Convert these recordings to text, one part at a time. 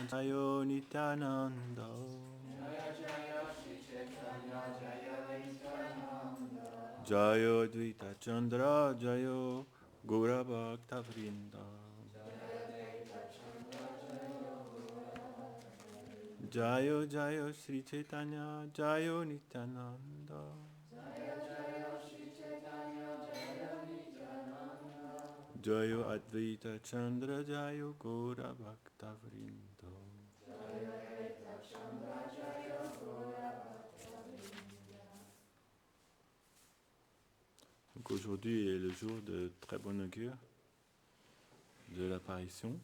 Jayo Nityananda. Jayo Dvaita Chandra Jayo Gaura Bhakta Vrinda. Jayo Jayo Sri Chaitanya Jayo Nityananda. Jayo Advaita Chandra Jayo Gaura Bhakta Vrinda. Donc aujourd'hui est le jour de très bon augure de l'apparition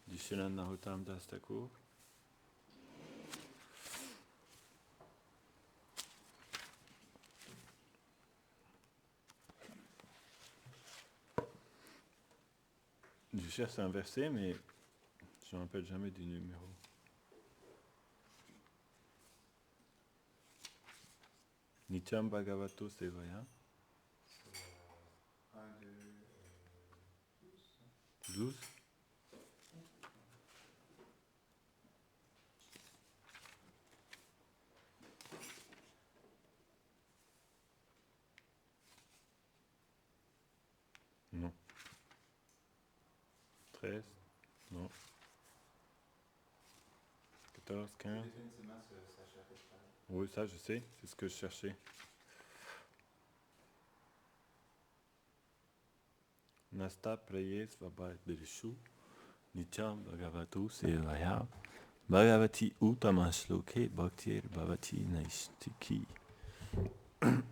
du Srila Narottam Das Thakur. Je cherche un verset, mais je ne me rappelle jamais du numéro. Nityam Bhagavato Sevaya. 12. Non. 13. Non. 14, 15. Oui, ça je sais, c'est ce que je cherchais. Nasta praye svabhadrishu nityam bhagavato sevaya bhagavati utamashloke bhaktir bhavati naistiki.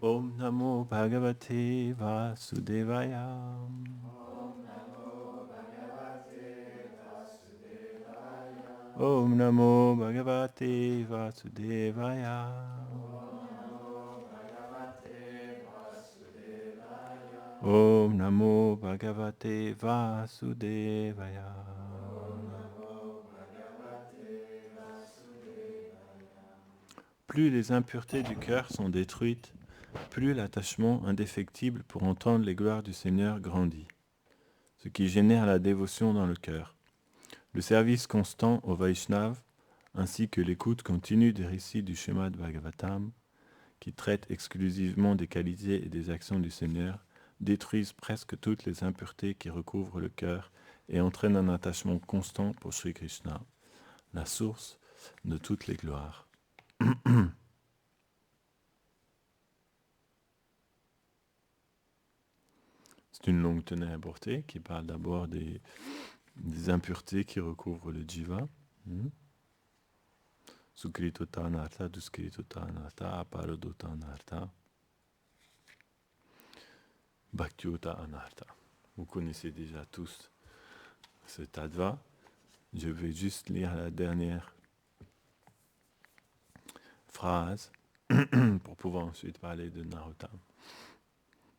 Om namo bhagavate vasudevaya. Om namo bhagavate vasudevaya. Om namo bhagavate vasudevaya. Plus les impuretés du cœur sont détruites, plus l'attachement indéfectible pour entendre les gloires du Seigneur grandit, ce qui génère la dévotion dans le cœur. Le service constant au Vaishnav, ainsi que l'écoute continue des récits du Srimad Bhagavatam, qui traitent exclusivement des qualités et des actions du Seigneur, détruisent presque toutes les impuretés qui recouvrent le cœur et entraînent un attachement constant pour Sri Krishna, la source de toutes les gloires. C'est une longue tenue importée qui parle d'abord des impuretés qui recouvrent le jiva. Sukritota anartha, duskritota anartha, aparadota anartha, bhaktyota anartha. Vous connaissez déjà tous ce tattva. Je vais juste lire la dernière phrase pour pouvoir ensuite parler de Narottam.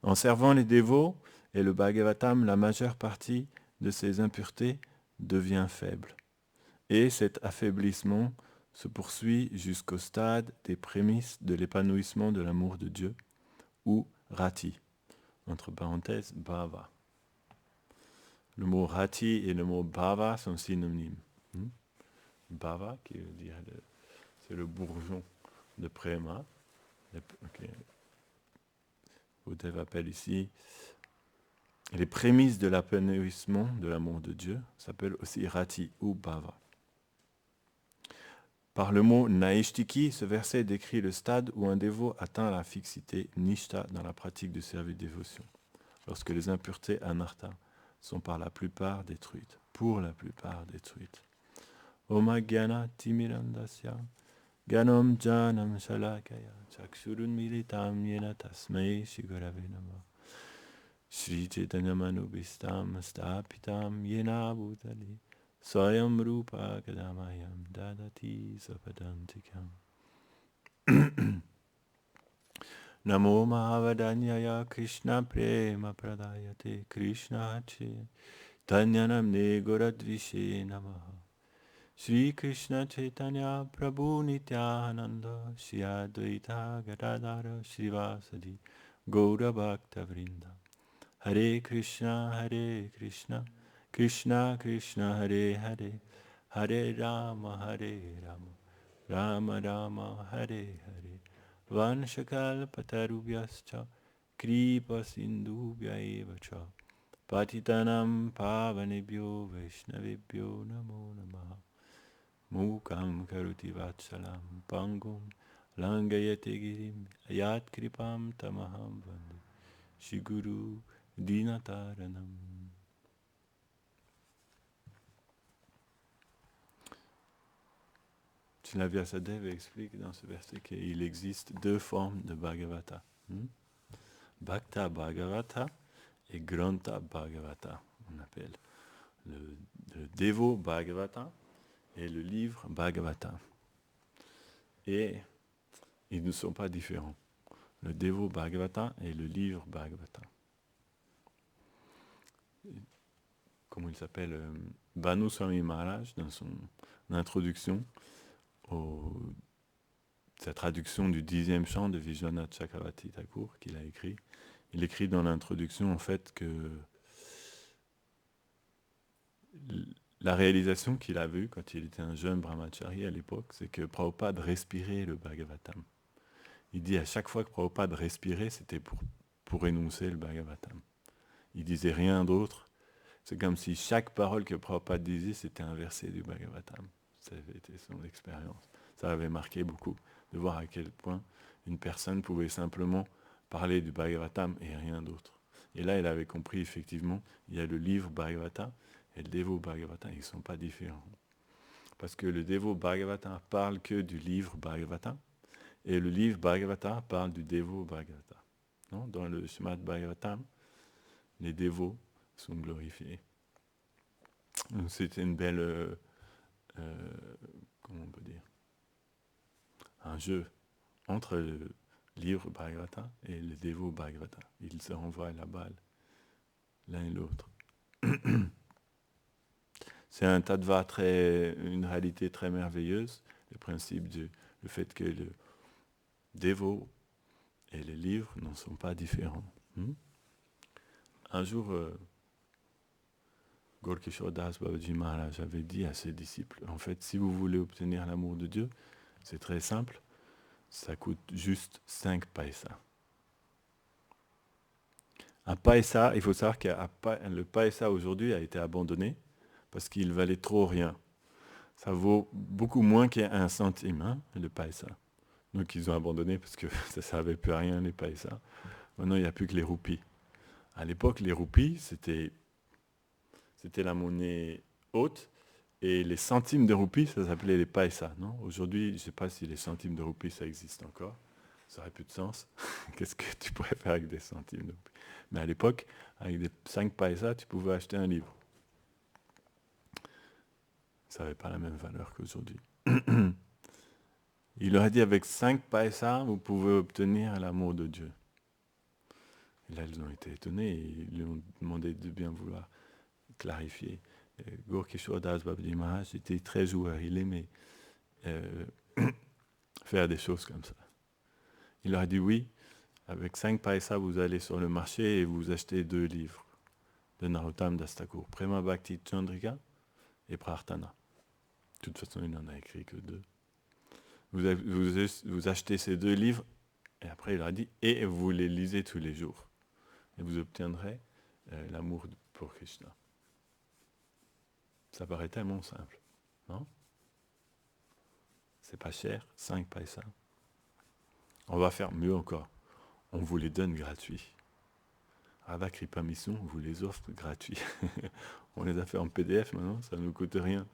En servant les dévots et le Bhagavatam, la majeure partie de ces impuretés devient faible. Et cet affaiblissement se poursuit jusqu'au stade des prémices de l'épanouissement de l'amour de Dieu, ou rati, entre parenthèses, bhava. Le mot rati et le mot bhava sont synonymes. Bhava, qui veut dire c'est le bourgeon de prema. Okay. Uddhava appelle ici les prémices de l'épanouissement de l'amour de Dieu, s'appelle aussi rati ou bhava. Par le mot naishtiki, ce verset décrit le stade où un dévot atteint la fixité nishta dans la pratique du service de dévotion, lorsque les impuretés anartha sont pour la plupart détruites. Om Gyana Timirandasya Gyanam Janam Shalakaya Chakshurun Militam Yena Tasmai Shigurave Namah Shri Chaitanya Manubhistam Stapitam Yena Bhutali Swayam Rupa Kadamayam Dadati Sapadantikam. Namo Mahavadanyaya Krishna Prema Pradayate Krishna Tanyanam Negoradvishe Namaha Shri Krishna Chaitanya Prabhu Nityananda Shri Advaita Gadadara Srivasadi Gaura Bhakta Vrinda Hare Krishna Krishna Krishna Hare Hare Hare Rama, Hare Rama, Rama Rama, Hare Hare, Vanshakalpatarubhyascha, Kripa Sindhubhya eva cha, Patitanam Pavanebhyo Vaishnavebhyo Namo Namaha, Mukam Karuti Vatsalam Pangum Langayate Girim Ayat Kripam Tamaham Vande Shiguru Dinataranam. Srila Vyasadeva explique dans ce verset qu'il existe deux formes de Bhagavata. Bhakta Bhagavata et Granta Bhagavata, on appelle. Le Devo Bhagavata et le livre Bhagavata. Et ils ne sont pas différents. Le Devo Bhagavata et le livre Bhagavata. Comme il s'appelle, Bhanu Swami Maharaj, dans son introduction, sa traduction du 10e chant de Vishwanath Chakravarti Thakur qu'il a écrit. Il écrit dans l'introduction en fait que la réalisation qu'il a vue quand il était un jeune brahmachari à l'époque, c'est que Prabhupada respirait le Bhagavatam. Il dit à chaque fois que Prabhupada respirait, c'était pour énoncer le Bhagavatam. Il disait rien d'autre. C'est comme si chaque parole que Prabhupada disait, c'était un verset du Bhagavatam. Ça avait été son expérience. Ça avait marqué beaucoup, de voir à quel point une personne pouvait simplement parler du Bhagavatam et rien d'autre. Et là, il avait compris, effectivement, il y a le livre Bhagavata et le Devo Bhagavata, ils ne sont pas différents. Parce que le Devo Bhagavata parle que du livre Bhagavata, et le livre Bhagavata parle du Devo Bhagavata. Non? Dans le Srimad Bhagavatam, les dévots sont glorifiés. Donc c'était une belle, comment on peut dire, un jeu entre le livre Bhagavata et le Devo Bhagavata. Ils se renvoient la balle, l'un et l'autre. C'est un tattva une réalité très merveilleuse, le principe le fait que le Devo et les livres n'en sont pas différents. Un jour, Gaur-Kishore Das Babaji Maharaj avait dit à ses disciples, en fait, si vous voulez obtenir l'amour de Dieu, c'est très simple, ça coûte juste 5 païsas. Un païsa, il faut savoir que le païsa aujourd'hui a été abandonné parce qu'il valait trop rien. Ça vaut beaucoup moins qu'un centime, le païsa. Donc ils ont abandonné parce que ça ne servait plus à rien, les païsas. Maintenant, il n'y a plus que les roupies. À l'époque, les roupies, c'était la monnaie haute, et les centimes de roupies, ça s'appelait les païsas. Non? Aujourd'hui, je ne sais pas si les centimes de roupies, ça existe encore. Ça n'aurait plus de sens. Qu'est-ce que tu pourrais faire avec des centimes de roupies? Mais à l'époque, avec des 5 païsas, tu pouvais acheter un livre. Ça n'avait pas la même valeur qu'aujourd'hui. Il leur a dit, avec 5 païsas, vous pouvez obtenir l'amour de Dieu. Et là, ils ont été étonnés et ils lui ont demandé de bien vouloir clarifier. Gaur-Kishore Das Babaji Maharaj était très joueur, il aimait faire des choses comme ça. Il leur a dit oui, avec 5 païsas, vous allez sur le marché et vous achetez 2 livres de Narottam Das Thakur, Prema Bhakti Chandrika et Prarthana. De toute façon, il n'en a écrit que 2. Vous achetez ces 2 livres, et après il leur a dit, et vous les lisez tous les jours. Et vous obtiendrez l'amour pour Krishna. Ça paraît tellement simple, non? C'est pas cher, 5 païsas. On va faire mieux encore. On vous les donne gratuits. Radha Kripa Mission vous les offre gratuits. On les a fait en PDF maintenant, ça ne nous coûte rien.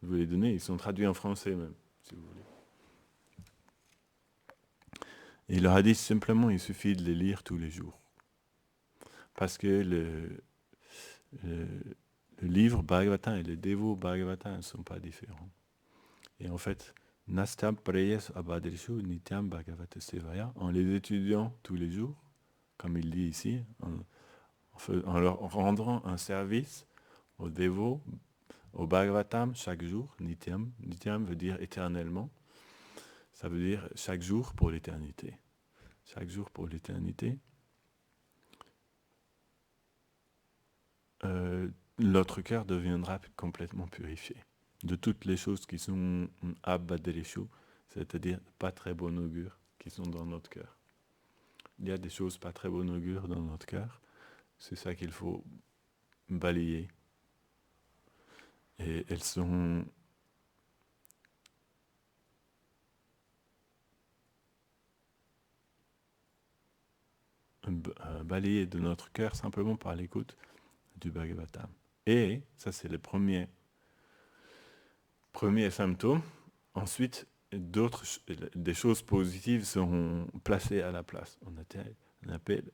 Vous les donnez, ils sont traduits en français même, si vous voulez. Et il leur a dit simplement, il suffit de les lire tous les jours. Parce que le livre Bhagavatam et le Devo Bhagavatam ne sont pas différents. Et en fait, Nastam Preyes Abhadrishu Nityam Bhagavata Sevaya, en les étudiant tous les jours, comme il dit ici, en leur rendant un service au Devo, au Bhagavatam chaque jour, Nityam. Nityam veut dire éternellement. Ça veut dire chaque jour pour l'éternité. Chaque jour pour l'éternité. Notre cœur deviendra complètement purifié. de toutes les choses qui sont abbadereshu, c'est-à-dire pas très bon augure, qui sont dans notre cœur. Il y a des choses pas très bon augure dans notre cœur, c'est ça qu'il faut balayer. Et elles sont balayées de notre cœur simplement par l'écoute du Bhagavatam. Et ça, c'est le premier symptôme. Ensuite, des choses positives seront placées à la place. On appelle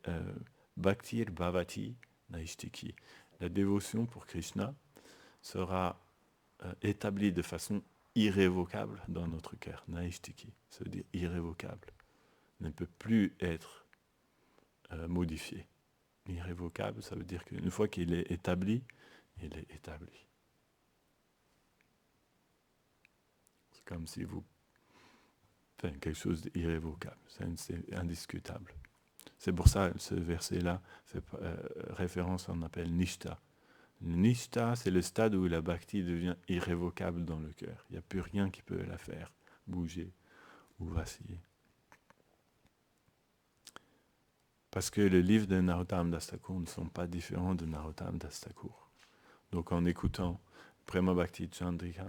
Bhaktir Bhavati Naishtiki. La dévotion pour Krishna sera établie de façon irrévocable dans notre cœur. Naishtiki, ça veut dire irrévocable. Ne peut plus être modifié. Irrévocable, ça veut dire qu'une fois qu'il est établi, il est établi. C'est comme si vous faites quelque chose d'irrévocable, c'est indiscutable. C'est pour ça que ce verset-là fait référence, on appelle Nishta. Le Nishta, c'est le stade où la bhakti devient irrévocable dans le cœur. Il n'y a plus rien qui peut la faire bouger ou vaciller. Parce que les livres de Narottam Das Thakur ne sont pas différents de Narottam Das Thakur. Donc en écoutant Prema Bhakti Chandrika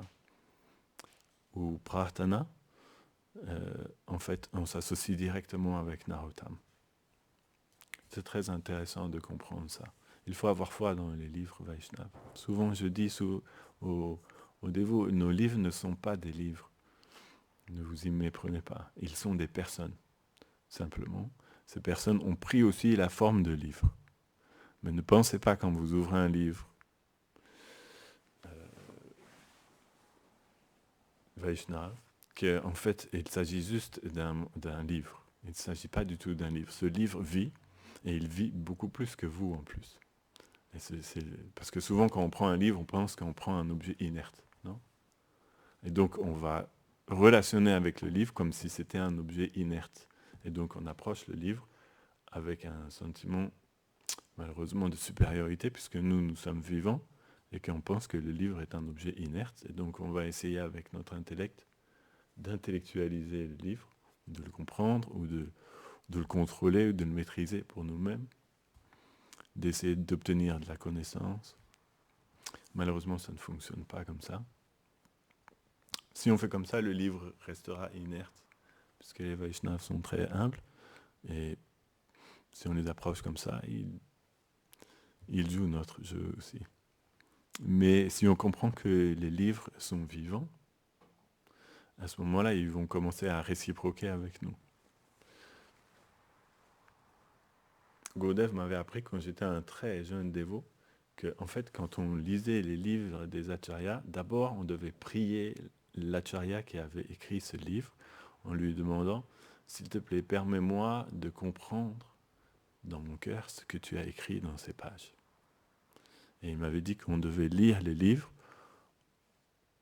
ou Prarthana, en fait, on s'associe directement avec Narottam. C'est très intéressant de comprendre ça. Il faut avoir foi dans les livres Vaishnava. Souvent, je dis aux dévots, nos livres ne sont pas des livres. Ne vous y méprenez pas. Ils sont des personnes, simplement. Ces personnes ont pris aussi la forme de livres. Mais ne pensez pas quand vous ouvrez un livre Vaishnava, qu'en fait, il s'agit juste d'un livre. Il ne s'agit pas du tout d'un livre. Ce livre vit, et il vit beaucoup plus que vous en plus. Et parce que souvent, quand on prend un livre, on pense qu'on prend un objet inerte, non ? Et donc, on va relationner avec le livre comme si c'était un objet inerte. Et donc, on approche le livre avec un sentiment, malheureusement, de supériorité, puisque nous sommes vivants, et qu'on pense que le livre est un objet inerte. Et donc, on va essayer avec notre intellect d'intellectualiser le livre, de le comprendre, ou de le contrôler, ou de le maîtriser pour nous-mêmes, d'essayer d'obtenir de la connaissance. Malheureusement, ça ne fonctionne pas comme ça. Si on fait comme ça, le livre restera inerte, puisque les Vaishnavas sont très humbles, et si on les approche comme ça, ils jouent notre jeu aussi. Mais si on comprend que les livres sont vivants, à ce moment-là, ils vont commencer à réciproquer avec nous. Gurudev m'avait appris quand j'étais un très jeune dévot que, en fait, quand on lisait les livres des acharyas, d'abord on devait prier l'acharya qui avait écrit ce livre en lui demandant « S'il te plaît, permets-moi de comprendre dans mon cœur ce que tu as écrit dans ces pages. » Et il m'avait dit qu'on devait lire les livres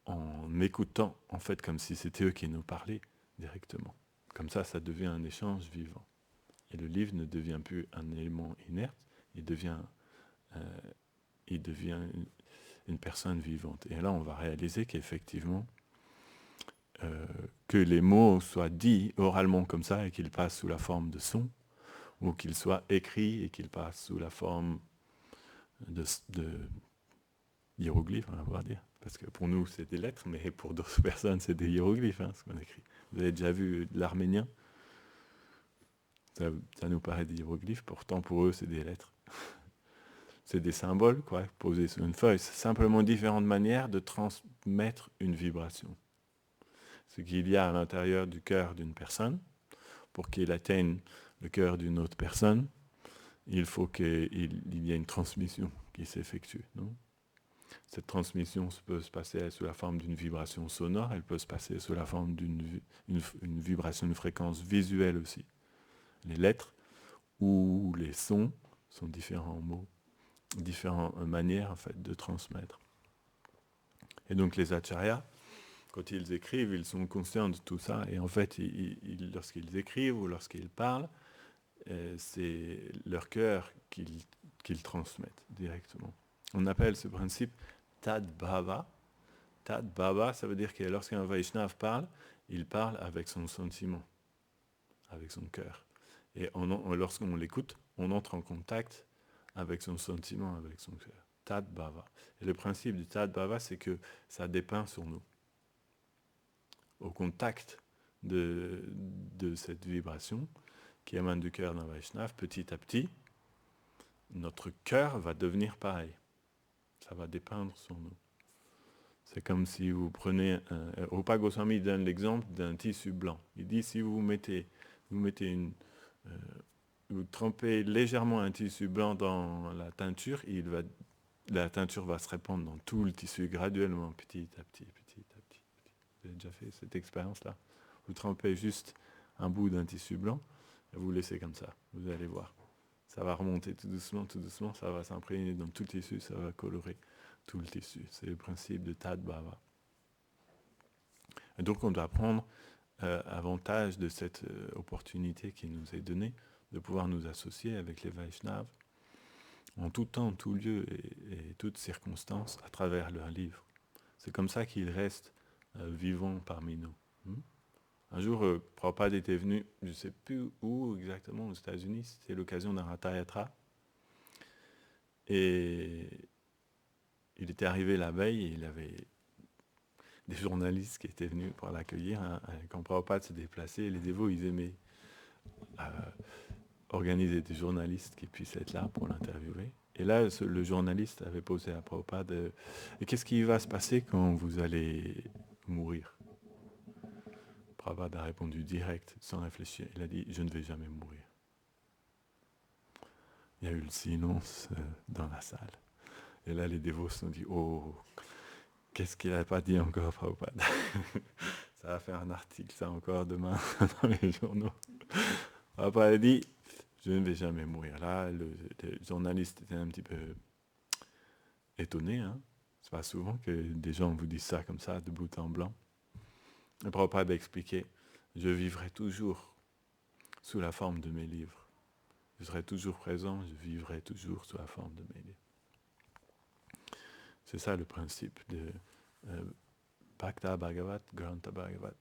en écoutant, en fait, comme si c'était eux qui nous parlaient directement. Comme ça devient un échange vivant. Et le livre ne devient plus un élément inerte, il devient une personne vivante. Et là, on va réaliser qu'effectivement, que les mots soient dits oralement comme ça et qu'ils passent sous la forme de son, ou qu'ils soient écrits et qu'ils passent sous la forme de hiéroglyphes, on va dire. Parce que pour nous, c'est des lettres, mais pour d'autres personnes, c'est des hiéroglyphes, ce qu'on écrit. Vous avez déjà vu l'arménien ? Ça nous paraît des hiéroglyphes, pourtant pour eux, c'est des lettres. C'est des symboles, quoi, posés sur une feuille. C'est simplement différentes manières de transmettre une vibration. Ce qu'il y a à l'intérieur du cœur d'une personne, pour qu'il atteigne le cœur d'une autre personne, il faut qu'il y ait une transmission qui s'effectue, non ? Cette transmission peut se passer sous la forme d'une vibration sonore, elle peut se passer sous la forme d'une vibration de fréquence visuelle aussi. Les lettres ou les sons sont différents mots, différentes manières en fait, de transmettre. Et donc les acharyas, quand ils écrivent, ils sont conscients de tout ça. Et en fait, lorsqu'ils écrivent ou lorsqu'ils parlent, c'est leur cœur qu'ils transmettent directement. On appelle ce principe Tad Bhava, Tad Bhava, ça veut dire que lorsqu'un Vaishnav parle, il parle avec son sentiment, avec son cœur. Et lorsqu'on l'écoute, on entre en contact avec son sentiment, avec son cœur. Tad Bhava. Et le principe du Tad Bhava, c'est que ça dépeint sur nous. Au contact de cette vibration qui émane du cœur d'un Vaishnav, petit à petit, notre cœur va devenir pareil. Ça va dépeindre sur nous. C'est comme si vous prenez... Rupa Goswami donne l'exemple d'un tissu blanc. Il dit, si vous mettez vous trempez légèrement un tissu blanc dans la teinture, la teinture va se répandre dans tout le tissu graduellement, petit à petit, petit à petit. Vous avez déjà fait cette expérience-là? Vous trempez juste un bout d'un tissu blanc et vous laissez comme ça. Vous allez voir. Ça va remonter tout doucement, ça va s'imprégner dans tout le tissu, ça va colorer tout le tissu. C'est le principe de Tad Bhava. Et donc on doit prendre avantage de cette opportunité qui nous est donnée de pouvoir nous associer avec les Vaishnavas en tout temps, tout lieu et toutes circonstances à travers leurs livres. C'est comme ça qu'ils restent vivants parmi nous. Un jour, Prabhupada était venu, je ne sais plus où exactement, aux États-Unis, c'était l'occasion d'un Ratha Yatra. Et il était arrivé la veille et il avait des journalistes qui étaient venus pour l'accueillir. Quand Prabhupada se déplaçait, les dévots, ils aimaient organiser des journalistes qui puissent être là pour l'interviewer. Et là, le journaliste avait posé à Prabhupada et qu'est-ce qui va se passer quand vous allez mourir? Prabhupada a répondu direct, sans réfléchir. Il a dit, je ne vais jamais mourir. Il y a eu le silence dans la salle. Et là, les dévots se sont dit, oh, qu'est-ce qu'il n'a pas dit encore, Prabhupada? Ça va faire un article, ça, encore demain, dans les journaux. Prabhupada a dit, je ne vais jamais mourir. Là, le journaliste était un petit peu étonné. C'est pas souvent que des gens vous disent ça comme ça, de bout en blanc. Et Prabhupada a expliqué, je vivrai toujours sous la forme de mes livres. Je serai toujours présent, je vivrai toujours sous la forme de mes livres. C'est ça le principe de Bhakta Bhagavat, Granta Bhagavat.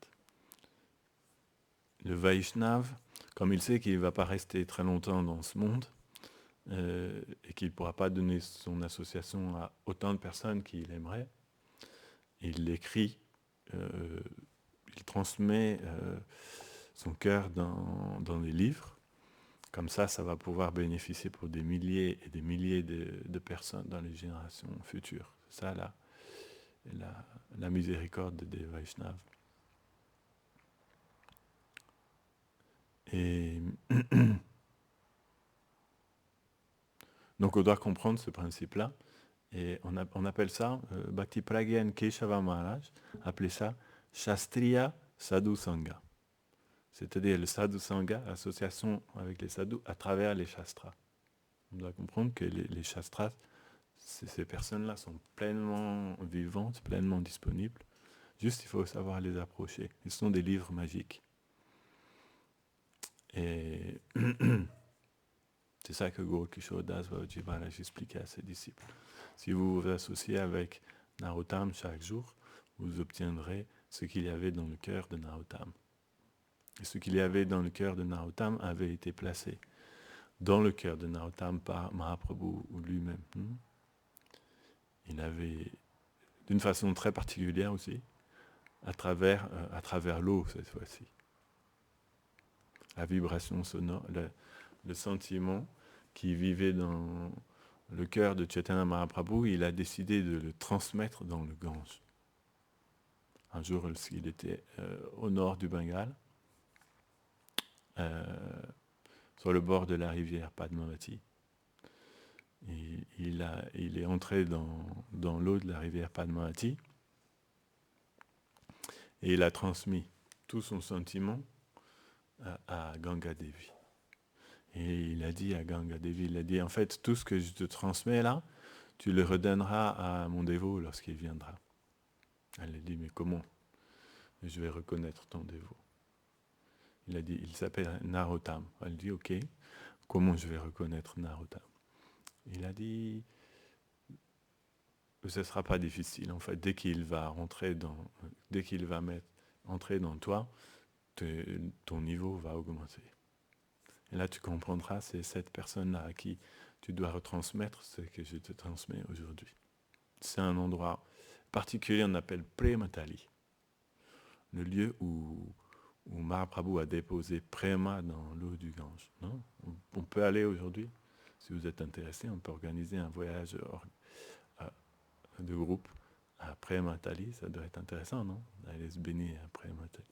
Le Vaishnav, comme il sait qu'il ne va pas rester très longtemps dans ce monde, et qu'il ne pourra pas donner son association à autant de personnes qu'il aimerait, il l'écrit, il transmet son cœur dans les livres. Comme ça va pouvoir bénéficier pour des milliers et des milliers de personnes dans les générations futures. C'est ça la miséricorde des Vaishnavas. Et donc on doit comprendre ce principe-là. Et on appelle ça, Bhakti Pragyan Keshava Maharaj appelait ça Shastriya Sadhu Sangha. C'est-à-dire le Sadhu Sangha, association avec les sadhus à travers les shastras. On doit comprendre que les shastras, ces personnes-là sont pleinement vivantes, pleinement disponibles. Juste, il faut savoir les approcher. Ils sont des livres magiques. Et c'est ça que Gaura Kishore Das Babaji Maharaj expliquait à ses disciples. Si vous vous associez avec Narottam chaque jour, vous obtiendrez ce qu'il y avait dans le cœur de Narottam. Et ce qu'il y avait dans le cœur de Narottam avait été placé dans le cœur de Narottam par Mahaprabhu lui-même. Il avait, d'une façon très particulière aussi, à travers l'eau cette fois-ci. La vibration sonore, le sentiment qui vivait dans le cœur de Chaitanya Mahaprabhu, il a décidé de le transmettre dans le Gange. Un jour, lorsqu'il était au nord du Bengale, sur le bord de la rivière Padmavati, il est entré dans l'eau de la rivière Padmavati et il a transmis tout son sentiment à Ganga Devi. Et il a dit à Ganga Devi, il a dit, en fait, tout ce que je te transmets là, tu le redonneras à mon dévot lorsqu'il viendra. Elle a dit, mais comment je vais reconnaître ton dévot? Il a dit, il s'appelle Narottam. Elle dit, ok, comment je vais reconnaître Narottam? Il a dit, ce ne sera pas difficile. En fait, dès qu'il va entrer dans toi, ton niveau va augmenter. Et là, tu comprendras, c'est cette personne-là à qui tu dois retransmettre ce que je te transmets aujourd'hui. C'est un endroit particulier, on appelle Prematali, le lieu où Mahaprabhu a déposé Prema dans l'eau du Gange. Non, on peut aller aujourd'hui, si vous êtes intéressé, on peut organiser un voyage de groupe à Prematali, ça doit être intéressant, non? D'aller se baigner à Prematali.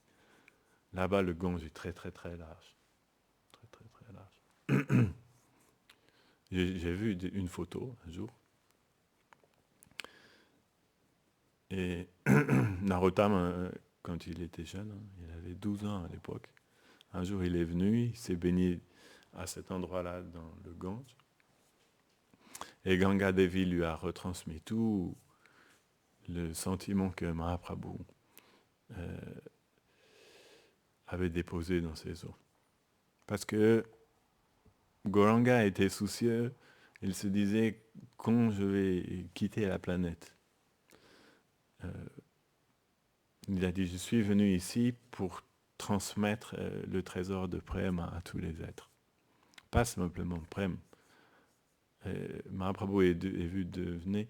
Là-bas, le Gange est très très très large. Très très très large. J'ai vu une photo un jour. Et Narottam, quand il était jeune, il avait 12 ans à l'époque. Un jour, il est venu, il s'est baigné à cet endroit-là dans le Gange. Et Ganga Devi lui a retransmis tout le sentiment que Mahaprabhu avait déposé dans ses eaux. Parce que Gauranga était soucieux, il se disait quand je vais quitter la planète. Il a dit, je suis venu ici pour transmettre le trésor de Prem à tous les êtres. Pas simplement Prem. Mahaprabhu est vu donner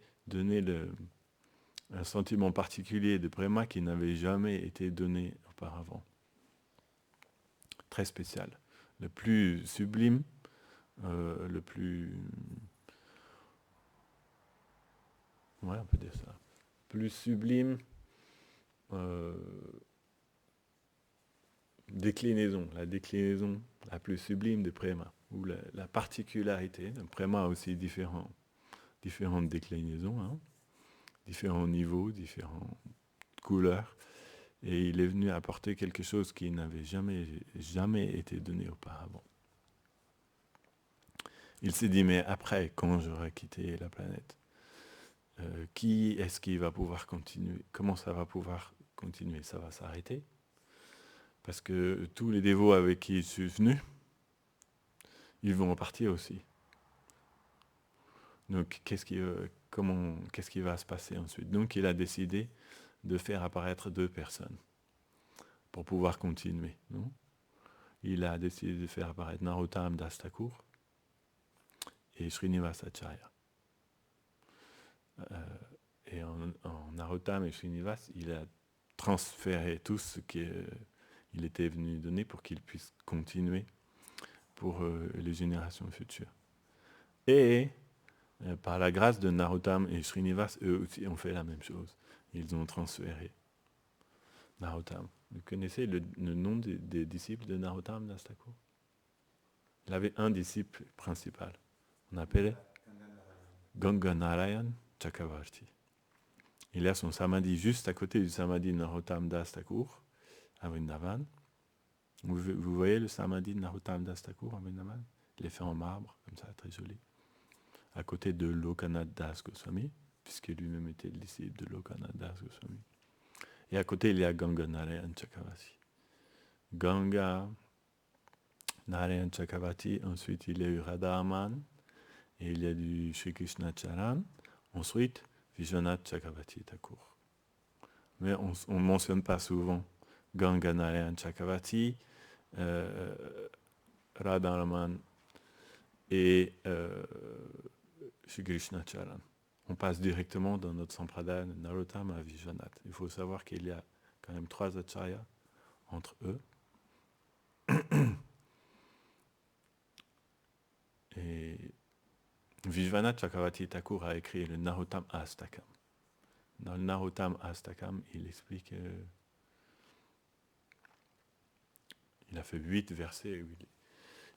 un sentiment particulier de Prema qui n'avait jamais été donné auparavant. Très spécial. Le plus sublime, le plus... Ouais, on peut dire ça. Plus sublime déclinaison, la déclinaison la plus sublime de Prema, ou la particularité. Le Prema a aussi différentes déclinaisons, hein, différents niveaux, différentes couleurs, et il est venu apporter quelque chose qui n'avait jamais été donné auparavant. Il s'est dit, mais après, quand j'aurai quitté la planète, qui est-ce qui va pouvoir continuer? Comment ça va pouvoir continuer? Ça va s'arrêter? Parce que tous les dévots avec qui je suis venu, ils vont partir aussi. Donc, qu'est-ce qui va se passer ensuite? Donc, il a décidé de faire apparaître 2 personnes pour pouvoir continuer. Non? Il a décidé de faire apparaître Narottam Das Thakur et Srinivasacharya. Et en Narottam et Srinivas, il a transféré tout ce qu'il était venu donner pour qu'il puisse continuer pour les générations futures. Et par la grâce de Narottam et Srinivas, eux aussi ont fait la même chose. Ils ont transféré Narottam. Vous connaissez le nom des disciples de Narottam Das Thakur? Il avait un disciple principal. On appelait Ganganarayan Chakravarti. Il a son samadhi juste à côté du samadhi de Narottam Das Thakur, à Vrindavan. Vous voyez le samadhi de Narottam Das Thakur à Vrindavan? Il est fait en marbre, comme ça, très joli. À côté de Lokanath Das Goswami, puisque lui-même était le disciple de Lokanath Das Goswami. Et à côté, il y a Ganga Narayan Chakravarti. Ganga Narayan Chakravarti, ensuite il y a eu Radhaman, et il y a du Sri Krishna Charan, ensuite Vishwanath Chakravarti Thakur. Mais on ne mentionne pas souvent Ganga Narayan Chakravarti, Radharaman et Sri Krishna Charan. On passe directement dans notre sampradaya de Narottam à Vishwanath. Il faut savoir qu'il y a quand même 3 acharyas entre eux. Et Vishwanath Chakravarti Thakur a écrit le Narottam Astakam. Dans le Narottam Astakam, il explique... il a fait 8 versets où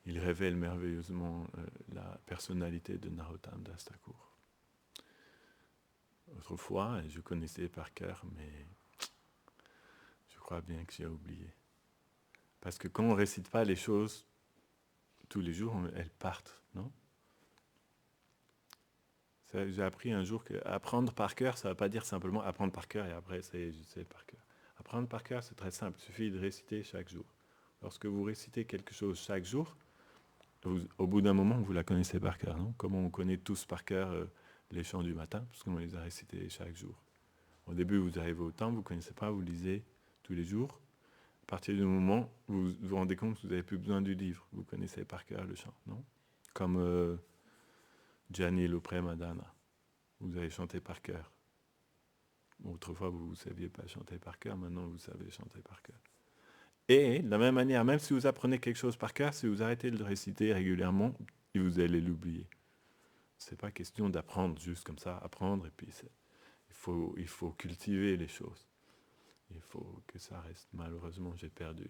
il révèle merveilleusement la personnalité de Narottam Das Thakur. Autrefois, je connaissais par cœur, mais je crois bien que j'ai oublié. Parce que quand on ne récite pas les choses tous les jours, elles partent, non? J'ai appris un jour qu'apprendre par cœur, ça ne va pas dire simplement apprendre par cœur et après, ça y est, je sais par cœur. Apprendre par cœur, c'est très simple, il suffit de réciter chaque jour. Lorsque vous récitez quelque chose chaque jour, au bout d'un moment, vous la connaissez par cœur, non? Comme on connaît tous par cœur les chants du matin, parce qu'on les a récités chaque jour. Au début, vous arrivez au temple, vous ne connaissez pas, vous lisez tous les jours. À partir du moment où vous vous rendez compte que vous n'avez plus besoin du livre, vous connaissez par cœur le chant, non? Comme Gianni lo Premadana, vous avez chanté par cœur. Autrefois, vous ne saviez pas chanter par cœur, maintenant vous savez chanter par cœur. Et de la même manière, même si vous apprenez quelque chose par cœur, si vous arrêtez de le réciter régulièrement, vous allez l'oublier. C'est pas question d'apprendre juste comme ça, apprendre, et puis il faut cultiver les choses. Il faut que ça reste. Malheureusement, j'ai perdu.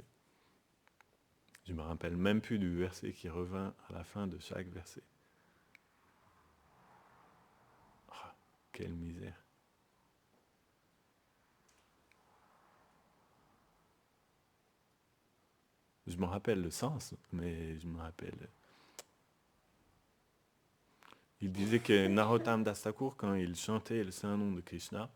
Je me rappelle même plus du verset qui revint à la fin de chaque verset. Ah, quelle misère. Je me rappelle le sens, mais je me rappelle. Il disait que Narottam Das Thakur, quand il chantait le Saint-Nom de Krishna,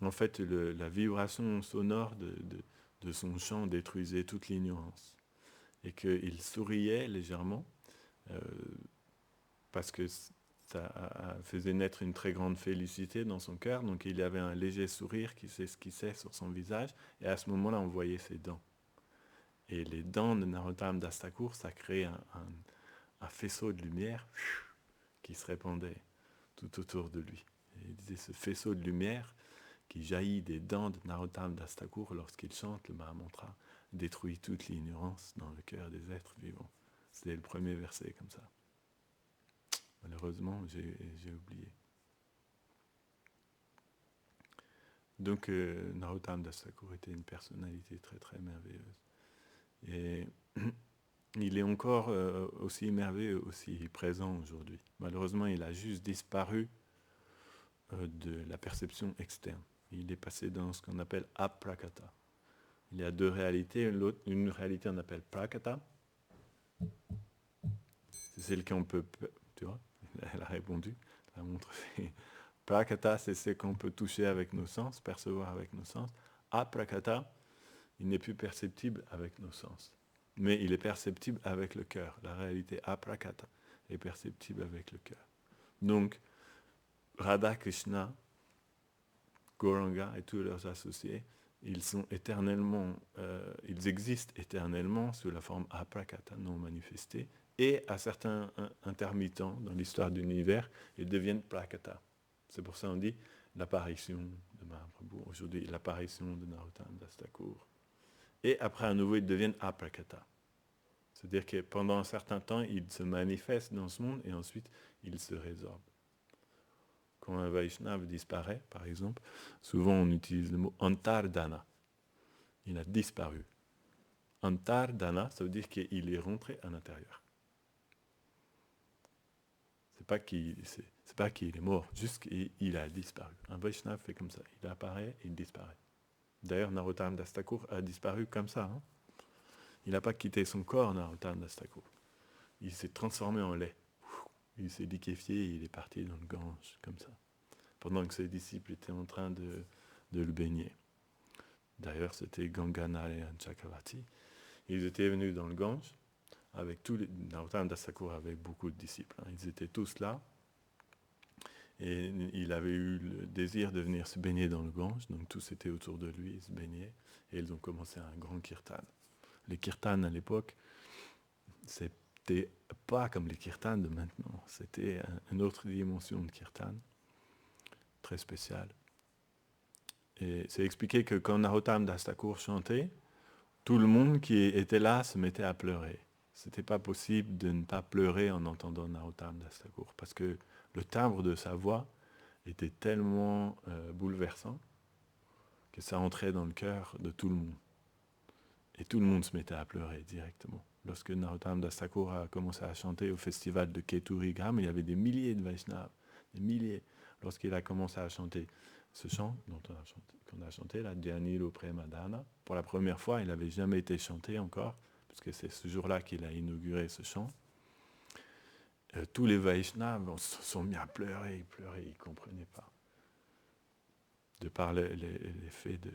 en fait, la vibration sonore de son chant détruisait toute l'ignorance. Et qu'il souriait légèrement, parce que ça faisait naître une très grande félicité dans son cœur, donc il y avait un léger sourire qui s'esquissait sur son visage, et à ce moment-là, on voyait ses dents. Et les dents de Narottam Das Thakur, ça créait un faisceau de lumière qui se répandait tout autour de lui. Et il disait, ce faisceau de lumière qui jaillit des dents de Narottam Das Thakur lorsqu'il chante le Mahamantra, détruit toute l'ignorance dans le cœur des êtres vivants. C'était le premier verset comme ça. Malheureusement, j'ai oublié. Donc, Narottam Das Thakur était une personnalité très très merveilleuse. Et il est encore aussi merveilleux, aussi présent aujourd'hui. Malheureusement, il a juste disparu de la perception externe. Il est passé dans ce qu'on appelle aprakata. Il y a deux réalités. Une réalité on appelle prakata. C'est celle qu'on peut... Tu vois, elle a répondu. La montre fait... Prakata, c'est ce qu'on peut toucher avec nos sens, percevoir avec nos sens. Aprakata, il n'est plus perceptible avec nos sens. Mais il est perceptible avec le cœur. La réalité aprakata est perceptible avec le cœur. Donc, Radha Krishna, Gauranga et tous leurs associés, ils sont éternellement, ils existent éternellement sous la forme aprakata, non manifestée, et à certains intermittents dans l'histoire de l'univers, ils deviennent prakata. C'est pour ça qu'on dit l'apparition de Mahaprabhu, aujourd'hui l'apparition de Narottam Das Thakur. Et après à nouveau ils deviennent aprakata. C'est-à-dire que pendant un certain temps, ils se manifestent dans ce monde et ensuite ils se résorbent. Quand un Vaishnava disparaît, par exemple, souvent on utilise le mot Antardana. Il a disparu. Antardana, ça veut dire qu'il est rentré à l'intérieur. C'est pas qu'il est mort, juste qu'il a disparu. Un Vaishnava fait comme ça. Il apparaît et il disparaît. D'ailleurs, Narottam Das Thakur a disparu comme ça. Hein. Il n'a pas quitté son corps, Narottam Das Thakur. Il s'est transformé en lait. Il s'est liquéfié et il est parti dans le Gange, comme ça. Pendant que ses disciples étaient en train de le baigner. D'ailleurs, c'était Ganganarayan Chakravarti. Ils étaient venus dans le Gange, avec tous les... Narottam Das Thakur avait beaucoup de disciples. Hein. Ils étaient tous là. Et il avait eu le désir de venir se baigner dans le Gange. Donc tous étaient autour de lui, ils se baignaient. Et ils ont commencé un grand kirtan. Les kirtans à l'époque, c'était pas comme les kirtans de maintenant. C'était une autre dimension de kirtan, très spéciale. Et c'est expliqué que quand Narottam Das Thakur chantait, tout le monde qui était là se mettait à pleurer. C'était pas possible de ne pas pleurer en entendant Narottam Das Thakur, parce que le timbre de sa voix était tellement bouleversant que ça entrait dans le cœur de tout le monde. Et tout le monde se mettait à pleurer directement. Lorsque Narottam Das Thakur a commencé à chanter au festival de Keturigram, il y avait des milliers de Vaishnavas, des milliers. Lorsqu'il a commencé à chanter ce chant qu'on a chanté, la Gianni lo Premadana, pour la première fois, il n'avait jamais été chanté encore, puisque c'est ce jour-là qu'il a inauguré ce chant. Tous les Vaishnavas se sont mis à pleurer, ils ne comprenaient pas. De par l'effet de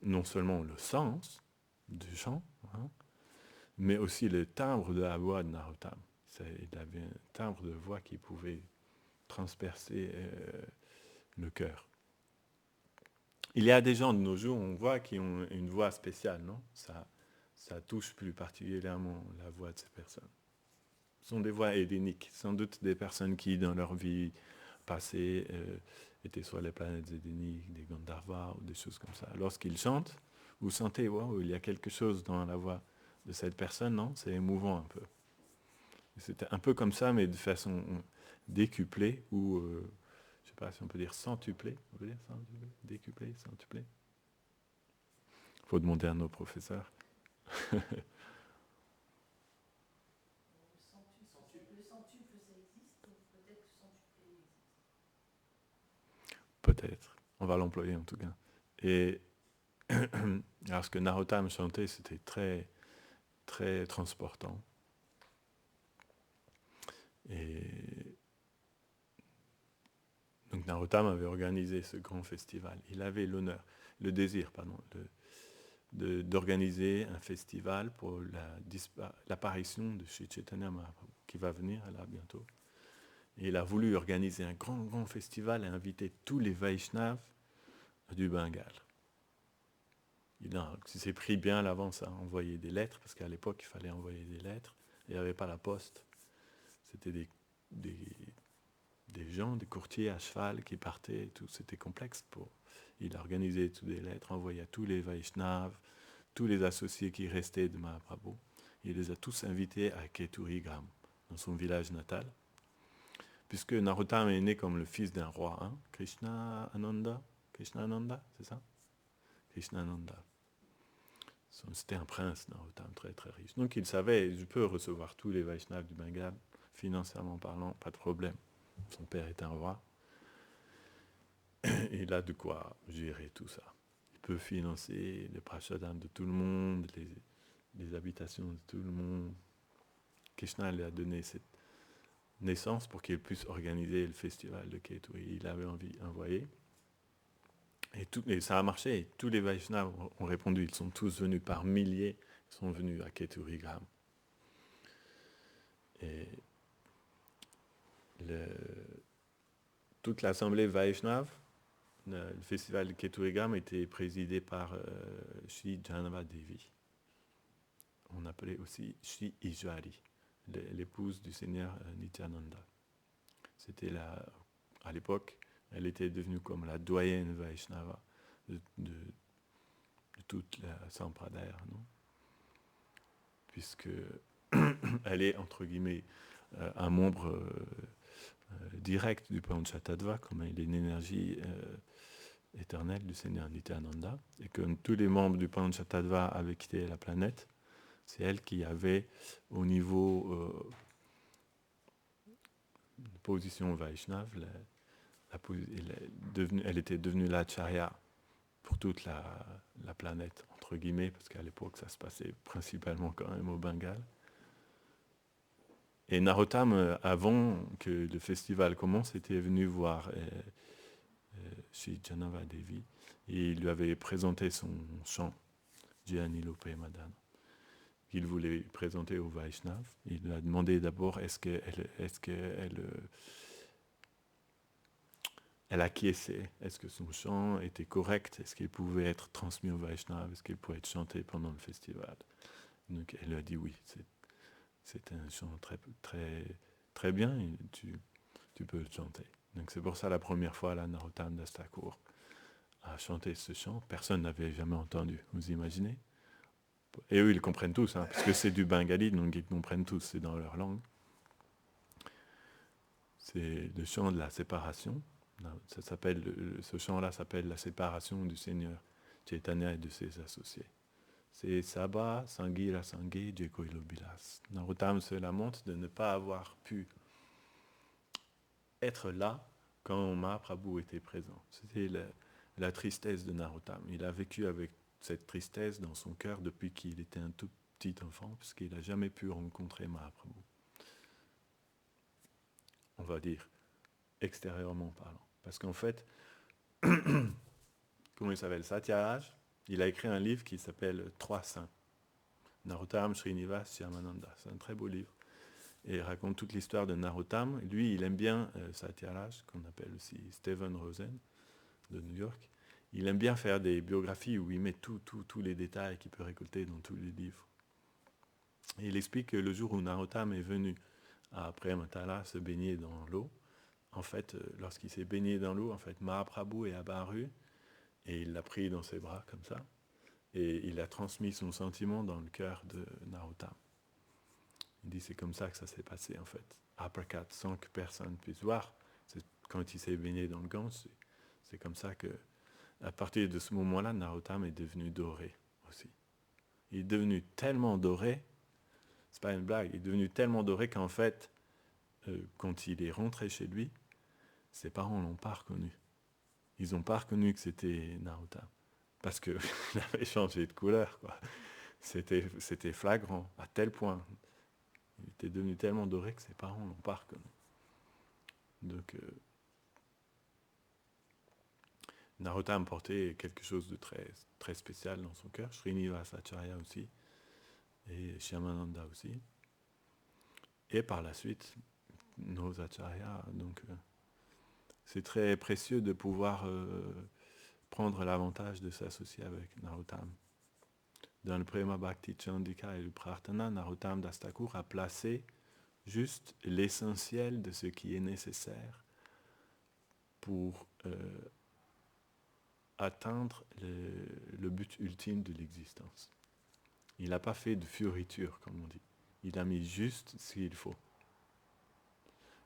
non seulement le sens du chant, hein, mais aussi le timbre de la voix de Narottam. il avait un timbre de voix qui pouvait transpercer le cœur. Il y a des gens de nos jours, on voit, qui ont une voix spéciale, non ? Ça touche plus particulièrement la voix de ces personnes. Ce sont des voix édéniques, sans doute des personnes qui, dans leur vie passée, étaient sur les planètes édéniques, des Gandharvas ou des choses comme ça. Lorsqu'ils chantent, vous sentez, wow, il y a quelque chose dans la voix de cette personne, non ? C'est émouvant un peu. C'était un peu comme ça, mais de façon décuplée, ou, je ne sais pas si on peut dire centuplée. On peut dire centuplée, décuplée, centuplée. Il faut demander à nos professeurs. Le centuple, ça existe, peut-être que centuplé existe. Peut-être. On va l'employer en tout cas. Et alors ce que Narottam chantait, c'était très, très transportant. Et donc Narottam avait organisé ce grand festival. Il avait le désir, d'organiser un festival pour l'apparition de Sri Chaitanya Mahaprabhu, qui va venir là bientôt. Et il a voulu organiser un grand festival et inviter tous les Vaishnavas du Bengale. Il s'est pris bien à l'avance à envoyer des lettres, parce qu'à l'époque, il fallait envoyer des lettres. Il n'y avait pas la poste. C'était des gens, des courtiers à cheval qui partaient. Tout. C'était complexe. Il a organisé toutes les lettres, envoyé à tous les Vaishnavas, tous les associés qui restaient de Mahaprabhu. Il les a tous invités à Keturigram, dans son village natal. Puisque Narottam est né comme le fils d'un roi, hein, Krishna Ananda, c'est ça ? Krishna Ananda. C'était un prince, Narottam, très très riche. Donc il savait, je peux recevoir tous les Vaishnavas du Bengale, financièrement parlant, pas de problème. Son père est un roi. Il a de quoi gérer tout ça. Il peut financer les prasadans de tout le monde, les habitations de tout le monde. Krishna lui a donné cette naissance pour qu'il puisse organiser le festival de Keturi. Il avait envoyé. Et ça a marché. Et tous les Vaishnavas ont répondu. Ils sont tous venus par milliers. Ils sont venus à Keturigram. Et toute l'assemblée Vaishnava, le festival de Keturigram était présidé par Sri Janava Devi. On appelait aussi Sri Ijwari, l'épouse du Seigneur Nityananda. C'était à l'époque, elle était devenue comme la doyenne Vaishnava de toute la Sampradaya, non ? Puisque elle est, entre guillemets, un membre direct du Panchatattva, comme elle est une énergie éternelle du Seigneur Nityananda, et que tous les membres du Panchatattva avaient quitté la planète, c'est elle qui avait, au niveau position Vaishnava, elle était devenue l'acharya pour toute la planète, entre guillemets, parce qu'à l'époque, ça se passait principalement quand même au Bengale. Et Narottam, avant que le festival commence, était venu voir Sri Janava Devi, et il lui avait présenté son chant, Jayani Lope Madana, qu'il voulait présenter au Vaishnav. Il lui a demandé d'abord est-ce qu'elle acquiesçait, est-ce que son chant était correct, est-ce qu'il pouvait être transmis au Vaishnav, est-ce qu'il pouvait être chanté pendant le festival. Donc elle lui a dit oui, c'est un chant très, très, très bien, et tu peux le chanter. Donc c'est pour ça la première fois, là, Narottam Das Thakur a chanté ce chant. Personne n'avait jamais entendu, vous imaginez ? Et eux, ils comprennent tous, hein, parce que c'est du bengali, donc ils comprennent tous, c'est dans leur langue. C'est le chant de la séparation. Ce chant-là s'appelle la séparation du Seigneur Chaitanya et de ses associés. C'est Saba, Sangira Sangé, Jekoilo Bilas. Narottam se lamente de ne pas avoir pu être là quand Mahaprabhu était présent. C'était la tristesse de Narottam. Il a vécu avec cette tristesse dans son cœur depuis qu'il était un tout petit enfant, puisqu'il n'a jamais pu rencontrer Mahaprabhu. On va dire, extérieurement parlant. Parce qu'en fait, comment il s'appelle ? Satyaraj, il a écrit un livre qui s'appelle Trois saints. Narottam, Srinivas, Shyamananda. C'est un très beau livre. et raconte toute l'histoire de Narottam. Lui, il aime bien Satyaraj, qu'on appelle aussi Steven Rosen, de New York. Il aime bien faire des biographies où il met tous les détails qu'il peut récolter dans tous les livres. Et il explique que le jour où Narottam est venu à Prematala se baigner dans l'eau, en fait, lorsqu'il s'est baigné dans l'eau, en fait, Mahaprabhu est apparu et il l'a pris dans ses bras comme ça, et il a transmis son sentiment dans le cœur de Narottam. Il dit c'est comme ça que ça s'est passé en fait. Uppercut, sans que personne puisse voir. Quand il s'est baigné dans le Gange, c'est comme ça que, à partir de ce moment-là, Narottam est devenu doré aussi. Il est devenu tellement doré, c'est pas une blague, il est devenu tellement doré qu'en fait, quand il est rentré chez lui, ses parents l'ont pas reconnu. Ils n'ont pas reconnu que c'était Narottam. Parce qu'il avait changé de couleur, quoi. C'était flagrant, à tel point. Il était devenu tellement doré que ses parents ne l'ont pas reconnu. Donc, Narottam portait quelque chose de très, très spécial dans son cœur. Srinivasacharya aussi. Et Shyamananda aussi. Et par la suite, nos acharyas. Donc, c'est très précieux de pouvoir prendre l'avantage de s'associer avec Narottam. Dans le Prema Bhakti Chandika et le Prarthana, Narottam Das Thakur a placé juste l'essentiel de ce qui est nécessaire pour atteindre le but ultime de l'existence. Il n'a pas fait de fioriture, comme on dit. Il a mis juste ce qu'il faut.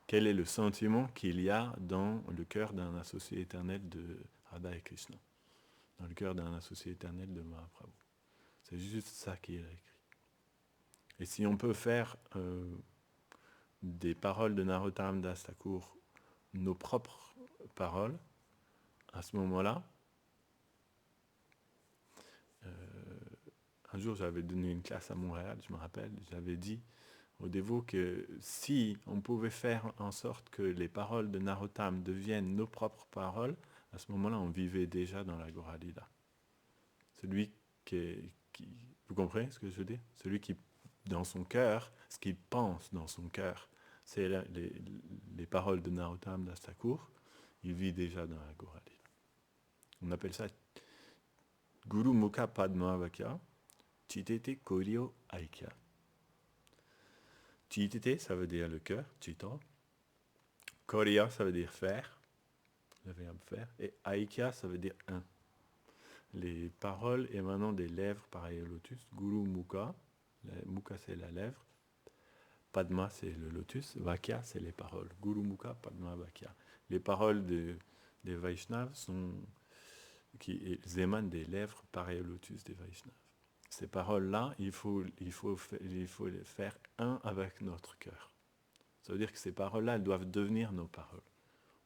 Quel est le sentiment qu'il y a dans le cœur d'un associé éternel de Radha et Krishna, dans le cœur d'un associé éternel de Mahaprabhu. C'est juste ça qu'il a écrit. Et si on peut faire des paroles de Narottam Das Thakur nos propres paroles, à ce moment-là, un jour j'avais donné une classe à Montréal, je me rappelle, j'avais dit aux dévots que si on pouvait faire en sorte que les paroles de Narottam deviennent nos propres paroles, à ce moment-là on vivait déjà dans la Gaura Lila. Celui qui, vous comprenez ce que je veux dire? Celui qui, dans son cœur, ce qu'il pense dans son cœur, c'est les paroles de Narottam Das Thakur, il vit déjà dans la Gaura Lila. On appelle ça Guru Mukha Padma Vakya, Chitete Koryo Aikya. Chitete, ça veut dire le cœur, Chita. Korya, ça veut dire faire, le verbe faire. Et Aikya, ça veut dire un. Les paroles émanant des lèvres pareilles au lotus. Guru Mukha, Mukha c'est la lèvre. Padma c'est le lotus. Vakya c'est les paroles. Guru Mukha Padma Vakya. Les paroles des Vaishnavas qui émanent des lèvres pareilles au lotus des Vaishnavas. Ces paroles-là, il faut les faire un avec notre cœur. Ça veut dire que ces paroles-là, elles doivent devenir nos paroles.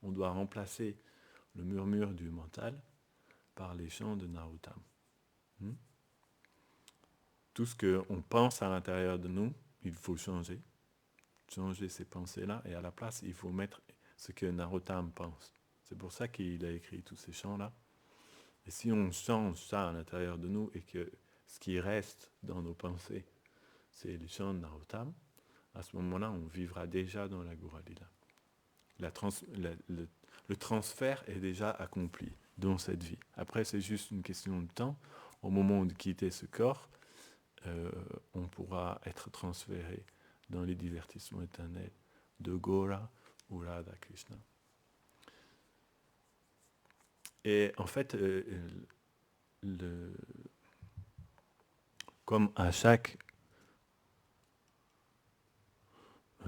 On doit remplacer le murmure du mental par les chants de Narottam. Tout ce qu'on pense à l'intérieur de nous, il faut changer ces pensées-là, et à la place, il faut mettre ce que Narottam pense. C'est pour ça qu'il a écrit tous ces chants-là. Et si on change ça à l'intérieur de nous, et que ce qui reste dans nos pensées, c'est les chants de Narottam, à ce moment-là, on vivra déjà dans la Gaura Lila. Le transfert est déjà accompli dans cette vie. Après, c'est juste une question de temps. Au moment de quitter ce corps, on pourra être transféré dans les divertissements éternels de Gaura ou Radha Krishna. Et en fait, comme à chaque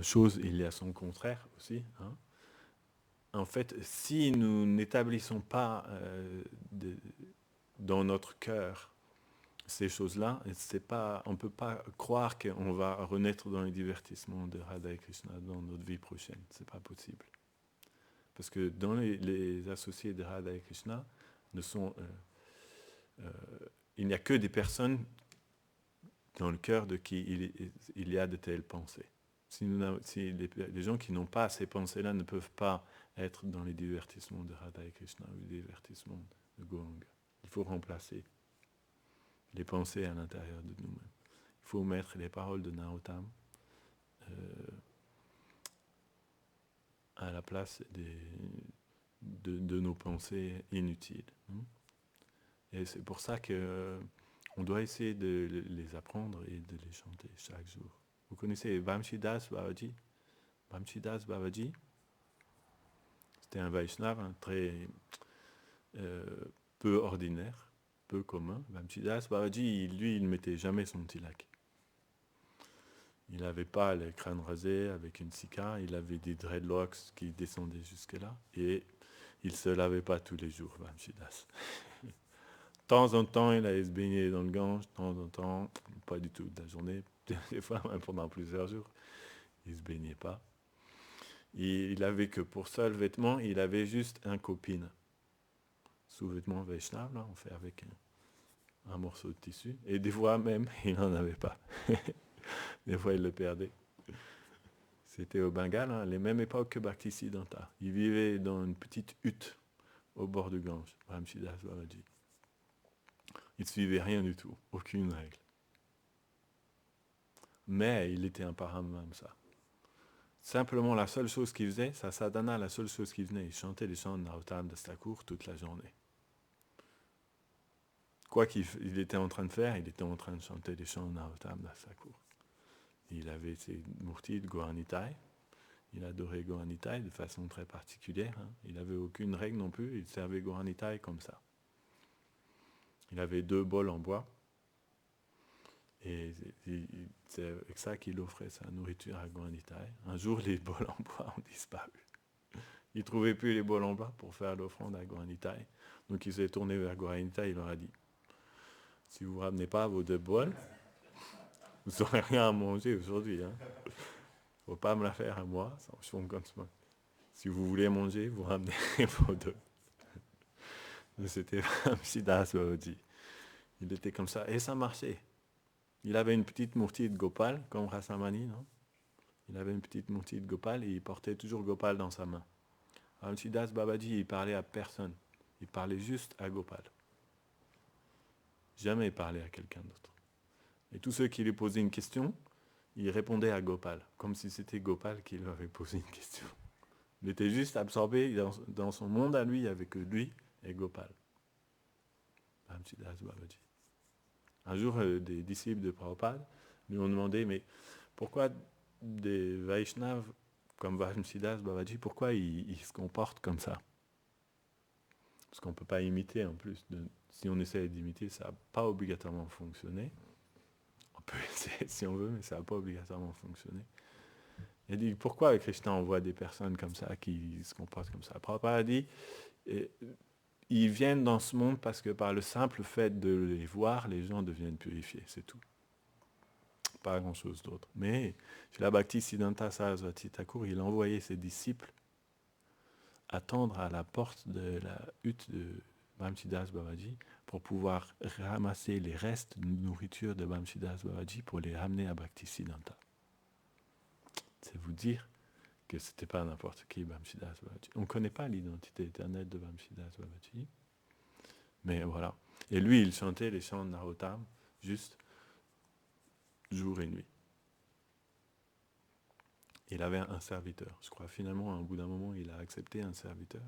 chose, il y a son contraire aussi. En fait, si nous n'établissons pas dans notre cœur ces choses-là, on ne peut pas croire qu'on va renaître dans les divertissements de Radha et Krishna dans notre vie prochaine. Ce n'est pas possible. Parce que dans les associés de Radha et Krishna, il n'y a que des personnes dans le cœur de qui il y a de telles pensées. Si les gens qui n'ont pas ces pensées-là ne peuvent pas être dans les divertissements de Radha et Krishna ou les divertissements de Gauranga. Il faut remplacer les pensées à l'intérieur de nous-mêmes. Il faut mettre les paroles de Narottam à la place de nos pensées inutiles. Et c'est pour ça que on doit essayer de les apprendre et de les chanter chaque jour. Vous connaissez Vamsidas Babaji? Vamsidas Babaji, c'était un Vaishnava très peu ordinaire, peu commun. Vamsidas Babaji, lui, il ne mettait jamais son tilak. Il n'avait pas le crâne rasé avec une sika, il avait des dreadlocks qui descendaient jusque-là, et il ne se lavait pas tous les jours, Vamsidas. De temps en temps, il allait se baigner dans le Gange, de temps en temps, pas du tout de la journée, des fois même pendant plusieurs jours, il ne se baignait pas. Et il avait que pour seul vêtement, il avait juste un copine. Sous-vêtement Vaishnav, là, on fait avec un morceau de tissu, et des fois même, il n'en avait pas. Des fois, il le perdait. C'était au Bengale, hein, les mêmes époques que Bhaktisiddhanta. Il vivait dans une petite hutte au bord du Gange, Vamsidas Babaji. Il ne suivait rien du tout, aucune règle. Mais il était un Paramahamsa. Simplement, la seule chose qu'il faisait, sa sadhana, la seule chose qu'il faisait, il chantait les chants de Narottam Das Thakur toute la journée. Quoi qu'il était en train de faire, il était en train de chanter les chants de Narottam Das Thakur. Il avait ses murtis de Gauranitai. Il adorait Gauranitai de façon très particulière. Il n'avait aucune règle non plus, il servait Gauranitai comme ça. Il avait 2 bols en bois, et c'est avec ça qu'il offrait sa nourriture à Gauranitai. Un jour, les bols en bois ont disparu. Il ne trouvait plus les bols en bois pour faire l'offrande à Gauranitai. Donc il s'est tourné vers Gauranitai, il leur a dit, si vous ne ramenez pas vos 2 bols, vous n'aurez rien à manger aujourd'hui. Il ne faut pas me la faire à moi, si vous voulez manger, vous ramenez vos 2. C'était Vamsidas Babaji. Il était comme ça, et ça marchait. Il avait une petite murti de Gopal, comme Rasamani, non? Il avait une petite murti de Gopal, et il portait toujours Gopal dans sa main. Vamsidas Babaji, il parlait à personne. Il parlait juste à Gopal. Jamais il parlait à quelqu'un d'autre. Et tous ceux qui lui posaient une question, il répondait à Gopal, comme si c'était Gopal qui lui avait posé une question. Il était juste absorbé dans son monde à lui, avec lui et Gopal. Vamsidas Babaji. Un jour, des disciples de Prabhupada lui ont demandé, mais pourquoi des Vaishnavas comme Vamsidas Babaji, pourquoi ils se comportent comme ça? Parce qu'on ne peut pas imiter en plus. Si on essaie d'imiter, ça n'a pas obligatoirement fonctionné. On peut essayer si on veut, mais ça n'a pas obligatoirement fonctionné. Il a dit, pourquoi Krishna envoie des personnes comme ça qui se comportent comme ça? Prabhupada a dit, ils viennent dans ce monde parce que par le simple fait de les voir, les gens deviennent purifiés, c'est tout. Pas grand-chose d'autre. Mais Srila Bhaktisiddhanta Saraswati Thakur, il a envoyé ses disciples attendre à la porte de la hutte de Vamsidas Babaji pour pouvoir ramasser les restes de nourriture de Vamsidas Babaji pour les ramener à Bhaktisiddhanta. C'est vous dire que c'était pas n'importe qui Vamsidas Babaji. On ne connaît pas l'identité éternelle de Vamsidas Babaji, mais voilà. Et lui, il chantait les chants de Narottam juste jour et nuit. Il avait un serviteur. Je crois finalement, au bout d'un moment, il a accepté un serviteur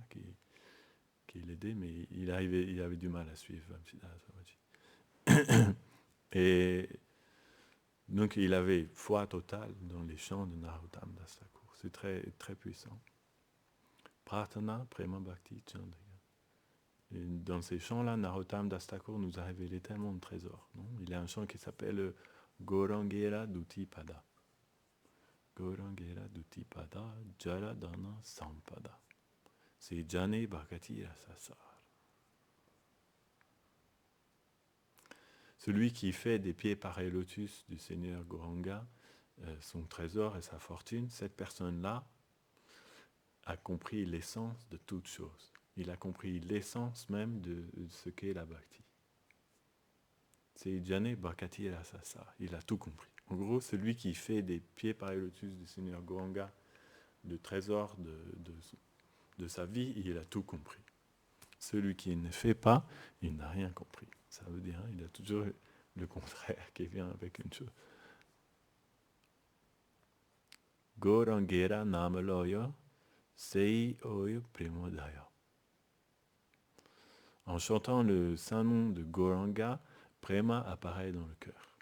qui l'aidait, mais il avait du mal à suivre Vamsidas Babaji. Et donc il avait foi totale dans les chants de Narottam Das Thakur. C'est très, très puissant. Prarthana, Prema Bhakti, Chandriya. Et dans ces chants-là, Narottam Das Thakur nous a révélé tellement de trésors. Non? Il y a un chant qui s'appelle Gorangera Duti Pada. Gorangera Duti Pada, Jaladana Sampada. C'est Jane Bhakati Rasasar. Celui qui fait des pieds pareils lotus du Seigneur Gauranga, son trésor et sa fortune, cette personne-là a compris l'essence de toute chose. Il a compris l'essence même de ce qu'est la bhakti. C'est Jane Bhakati Rasasar. Il a tout compris. En gros, celui qui fait des pieds pareils lotus du Seigneur Gauranga, le trésor de sa vie, il a tout compris. Celui qui ne fait pas, il n'a rien compris. Ça veut dire, il a toujours le contraire qui vient avec une chose. Gorangera Namaloya Sei Oi Premodaya. En chantant le saint nom de Gauranga, Prema apparaît dans le cœur.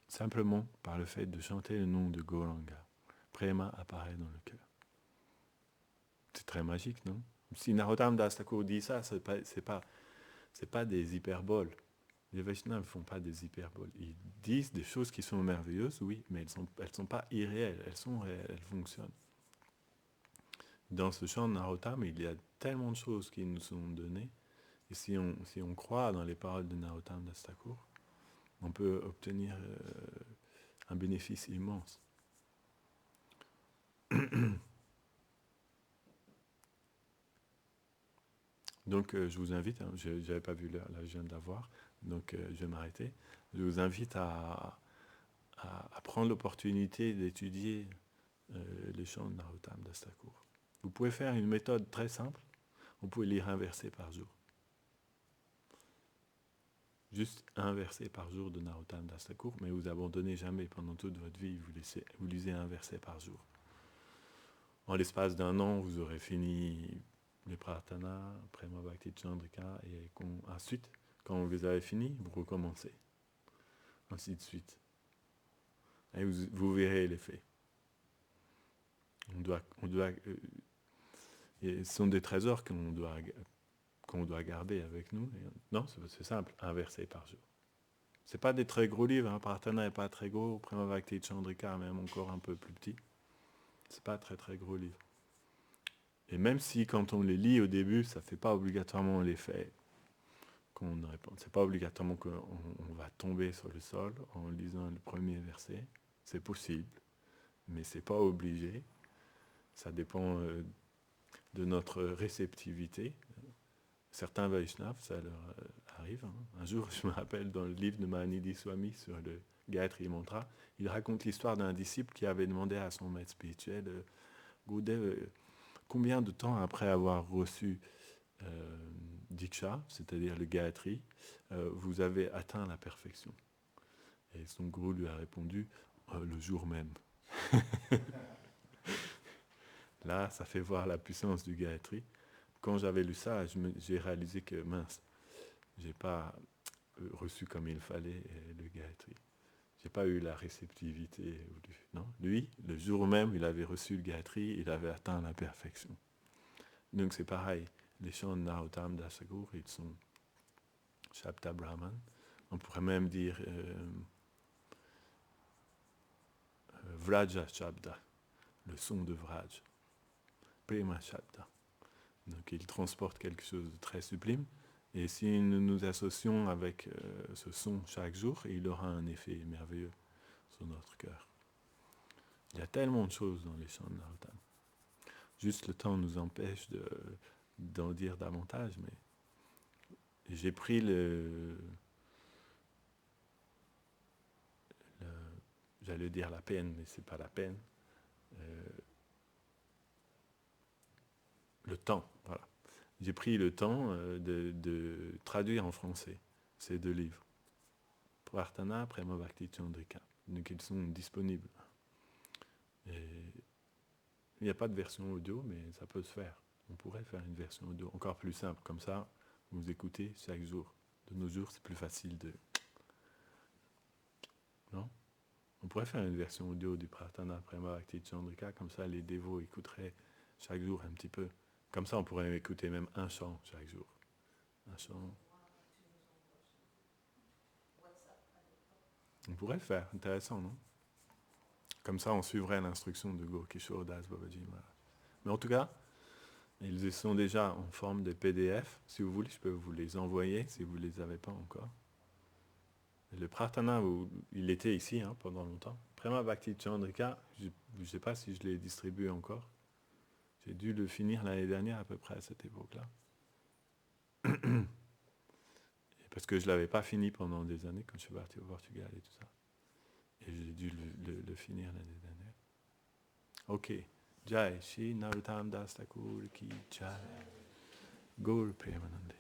Simplement par le fait de chanter le nom de Gauranga, Prema apparaît dans le cœur. C'est très magique, non? Si Narottam Das Thakur dit ça, c'est pas des hyperboles. Les Vaishnavas ne font pas des hyperboles. Ils disent des choses qui sont merveilleuses, oui, mais elles sont pas irréelles, elles sont réelles, elles fonctionnent. Dans ce chant de Narottam, il y a tellement de choses qui nous sont données, et si on croit dans les paroles de Narottam Das Thakur, on peut obtenir un bénéfice immense. Donc je vous invite, je n'avais pas vu l'heure, là je viens de la voir, donc je vais m'arrêter. Je vous invite à prendre l'opportunité d'étudier les chants de Narottam Das Thakur. Vous pouvez faire une méthode très simple, vous pouvez lire un verset par jour. Juste un verset par jour de Narottam Das Thakur, mais vous abandonnez jamais pendant toute votre vie, vous lisez un verset par jour. En l'espace d'un an, vous aurez fini les prarthanas, Prema Bhakti Chandrika, et ensuite, quand vous les avez finis, vous recommencez. Ainsi de suite. Et vous verrez l'effet. Ce sont des trésors qu'on doit garder avec nous. Non, c'est simple, un verset par jour. C'est pas des très gros livres, Prarthana n'est pas très gros, Prema Bhakti Chandrika même encore un peu plus petit. C'est pas très très gros livre. Et même si quand on les lit au début, ça ne fait pas obligatoirement l'effet qu'on répond. C'est pas obligatoirement qu'on va tomber sur le sol en lisant le premier verset. C'est possible, mais c'est pas obligé. Ça dépend de notre réceptivité. Certains Vaishnavas, ça leur arrive. Un jour, je me rappelle dans le livre de Mahanidhi Swami sur le Gayatri Mantra, il raconte l'histoire d'un disciple qui avait demandé à son maître spirituel, Gurudev, combien de temps après avoir reçu Diksha, c'est-à-dire le Gayatri, vous avez atteint la perfection? Et son gourou lui a répondu, le jour même. Là, ça fait voir la puissance du Gayatri. Quand j'avais lu ça, j'ai réalisé que, mince, j'ai pas reçu comme il fallait le Gayatri. J'ai pas eu la réceptivité. Non, lui, le jour même, il avait reçu le Gayatri, il avait atteint la perfection. Donc c'est pareil, les chants de Narottam Das Thakur, ils sont Shabda Brahman. On pourrait même dire Vraja Shabda, le son de Vraj. Prema Shabda. Donc il transporte quelque chose de très sublime. Et si nous nous associons avec ce son chaque jour, il aura un effet merveilleux sur notre cœur. Il y a tellement de choses dans les chants de Narottam. Juste le temps nous empêche d'en dire davantage, mais j'ai pris j'allais dire la peine, mais c'est pas la peine, le temps, voilà. J'ai pris le temps de traduire en français ces deux livres. Prarthana, Prema Bhakti Chandrika. Donc ils sont disponibles. Et il n'y a pas de version audio, mais ça peut se faire. On pourrait faire une version audio encore plus simple. Comme ça, vous écoutez chaque jour. De nos jours, c'est plus facile de... Non? On pourrait faire une version audio du Prarthana Prema Bhakti Chandrika. Comme ça, les dévots écouteraient chaque jour un petit peu. Comme ça, on pourrait écouter même un chant chaque jour. Un chant. On pourrait le faire. Intéressant, non? Comme ça, on suivrait l'instruction de Gaur-Kishore Das Babaji Maharaj. Mais en tout cas, ils sont déjà en forme de PDF. Si vous voulez, je peux vous les envoyer si vous ne les avez pas encore. Le Prarthana, il était ici pendant longtemps. Prema Bhakti Chandrika, je ne sais pas si je l'ai distribué encore. J'ai dû le finir l'année dernière à peu près à cette époque-là. Parce que je ne l'avais pas fini pendant des années quand je suis parti au Portugal et tout ça. Et j'ai dû le finir l'année dernière. Ok. Jai, Shri Narottam Das Thakur ki Jai. Gaur Premanande.